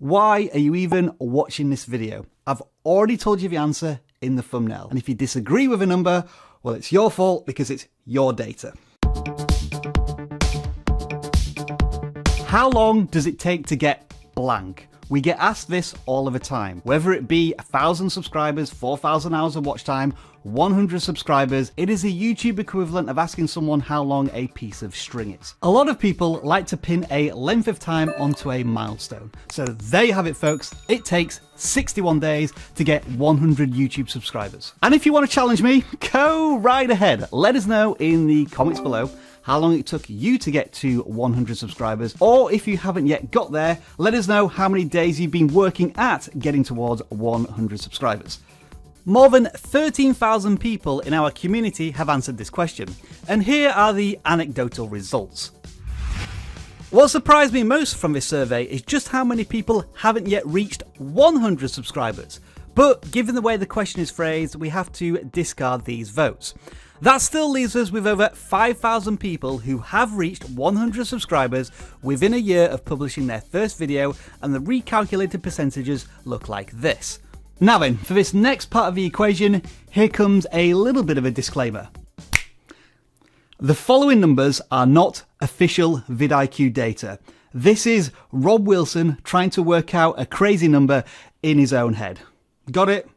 Why are you even watching this video? I've already told you the answer in the thumbnail. And if you disagree with a number, well, it's your fault because it's your data. How long does it take to get blank? We get asked this all of the time. Whether it be 1,000 subscribers, 4,000 hours of watch time, 100 subscribers, it is the YouTube equivalent of asking someone how long a piece of string is. A lot of people like to pin a length of time onto a milestone. So there you have it, folks. It takes 61 days to get 100 YouTube subscribers. And if you want to challenge me, go right ahead. Let us know in the comments below how long it took you to get to 100 subscribers, or if you haven't yet got there, let us know how many days you've been working at getting towards 100 subscribers. More than 13,000 people in our community have answered this question, and here are the anecdotal results. What surprised me most from this survey is just how many people haven't yet reached 100 subscribers. But given the way the question is phrased, we have to discard these votes. That still leaves us with over 5,000 people who have reached 100 subscribers within a year of publishing their first video, and the recalculated percentages look like this. Now then, for this next part of the equation, here comes a little bit of a disclaimer. The following numbers are not official vidIQ data. This is Rob Wilson trying to work out a crazy number in his own head. Got it?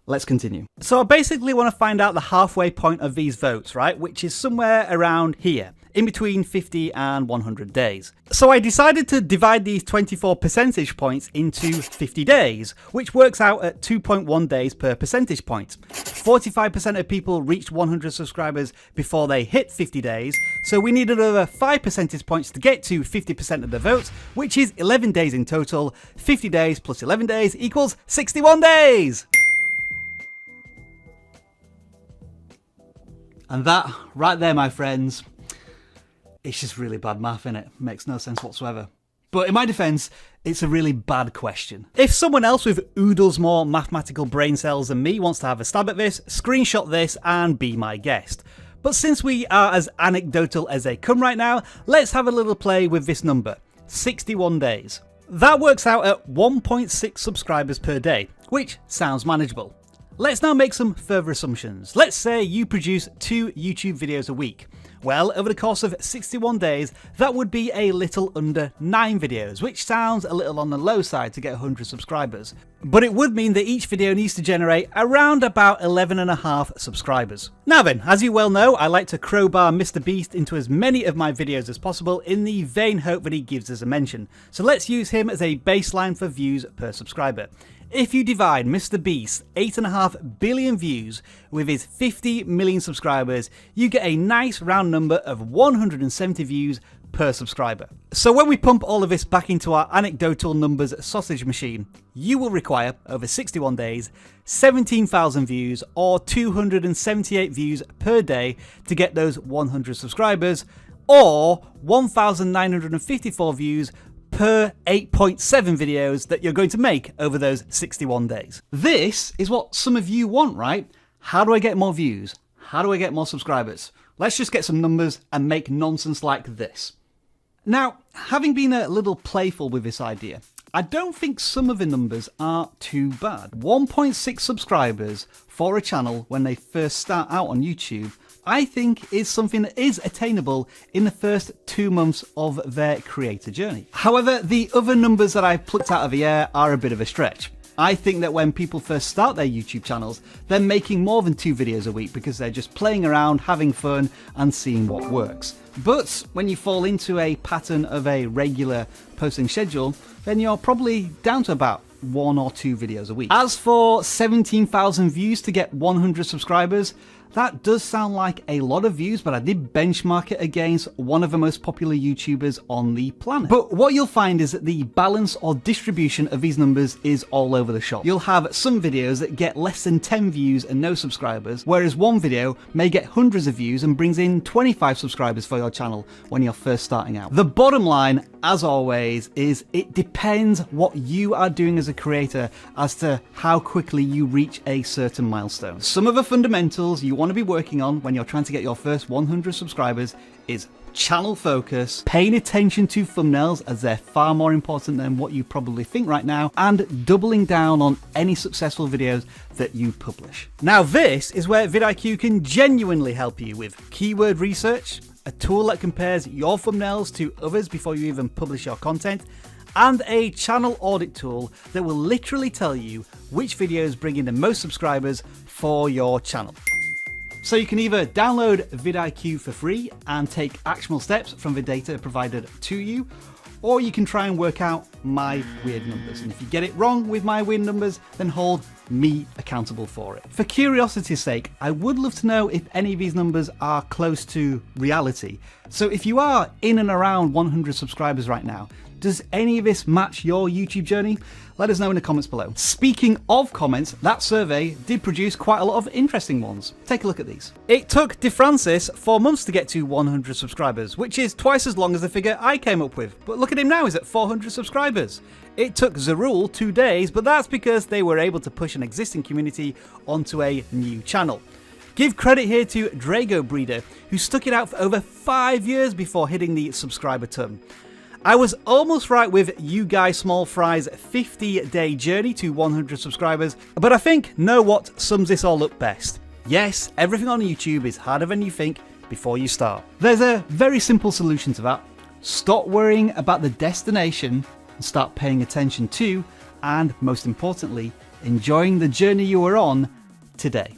Let's continue. So I basically want to find out the halfway point of these votes, right? Which is somewhere around here, in between 50 and 100 days. So I decided to divide these 24 percentage points into 50 days, which works out at 2.1 days per percentage point. 45% of people reached 100 subscribers before they hit 50 days, so we needed over 5 percentage points to get to 50% of the votes, which is 11 days in total. 50 days plus 11 days equals 61 days! And that, right there, my friends, it's just really bad math, innit? Makes no sense whatsoever. But in my defense, it's a really bad question. If someone else with oodles more mathematical brain cells than me wants to have a stab at this, screenshot this and be my guest. But since we are as anecdotal as they come right now, let's have a little play with this number, 61 days. That works out at 1.6 subscribers per day, which sounds manageable. Let's now make some further assumptions. Let's say you produce 2 YouTube videos a week. Well, over the course of 61 days, that would be a little under 9 videos, which sounds a little on the low side to get 100 subscribers. But it would mean that each video needs to generate around about 11.5 subscribers. Now then, as you well know, I like to crowbar Mr. Beast into as many of my videos as possible in the vain hope that he gives us a mention. So let's use him as a baseline for views per subscriber. If you divide Mr. Beast's 8.5 billion views with his 50 million subscribers, you get a nice round number of 170 views per subscriber. So when we pump all of this back into our anecdotal numbers sausage machine, you will require, over 61 days, 17,000 views or 278 views per day to get those 100 subscribers, or 1,954 views per 8.7 videos that you're going to make over those 61 days. This is what some of you want, right? How do I get more views? How do I get more subscribers? Let's just get some numbers and make nonsense like this. Now, having been a little playful with this idea, I don't think some of the numbers are too bad. 1.6 subscribers for a channel when they first start out on YouTube, I think is something that is attainable in the first 2 months of their creator journey. However, the other numbers that I've plucked out of the air are a bit of a stretch. I think that when people first start their YouTube channels, they're making more than 2 videos a week because they're just playing around, having fun, and seeing what works. But when you fall into a pattern of a regular posting schedule, then you're probably down to about 1 or 2 videos a week. As for 17,000 views to get 100 subscribers, that does sound like a lot of views, but I did benchmark it against one of the most popular YouTubers on the planet. But what you'll find is that the balance or distribution of these numbers is all over the shop. You'll have some videos that get less than 10 views and no subscribers, whereas one video may get hundreds of views and brings in 25 subscribers for your channel when you're first starting out. The bottom line, as always, is it depends what you are doing as a creator as to how quickly you reach a certain milestone. Some of the fundamentals you want to be working on when you're trying to get your first 100 subscribers is channel focus, paying attention to thumbnails as they're far more important than what you probably think right now, and doubling down on any successful videos that you publish. Now this is where vidIQ can genuinely help you with keyword research, a tool that compares your thumbnails to others before you even publish your content, and a channel audit tool that will literally tell you which videos bring in the most subscribers for your channel. So you can either download vidIQ for free and take actionable steps from the data provided to you, or you can try and work out my weird numbers. And if you get it wrong with my weird numbers, then hold me accountable for it. For curiosity's sake, I would love to know if any of these numbers are close to reality. So if you are in and around 100 subscribers right now, does any of this match your YouTube journey? Let us know in the comments below. Speaking of comments, that survey did produce quite a lot of interesting ones. Take a look at these. It took DeFrancis 4 months to get to 100 subscribers, which is twice as long as the figure I came up with. But look at him now, he's at 400 subscribers. It took Zarul 2 days, but that's because they were able to push an existing community onto a new channel. Give credit here to Drago Breeder, who stuck it out for over 5 years before hitting the subscriber ton. I was almost right with You Guy Small Fry's 50-day journey to 100 subscribers, but I think know what sums this all up best. Yes, everything on YouTube is harder than you think before you start. There's a very simple solution to that. Stop worrying about the destination and start paying attention to, and most importantly, enjoying the journey you are on today.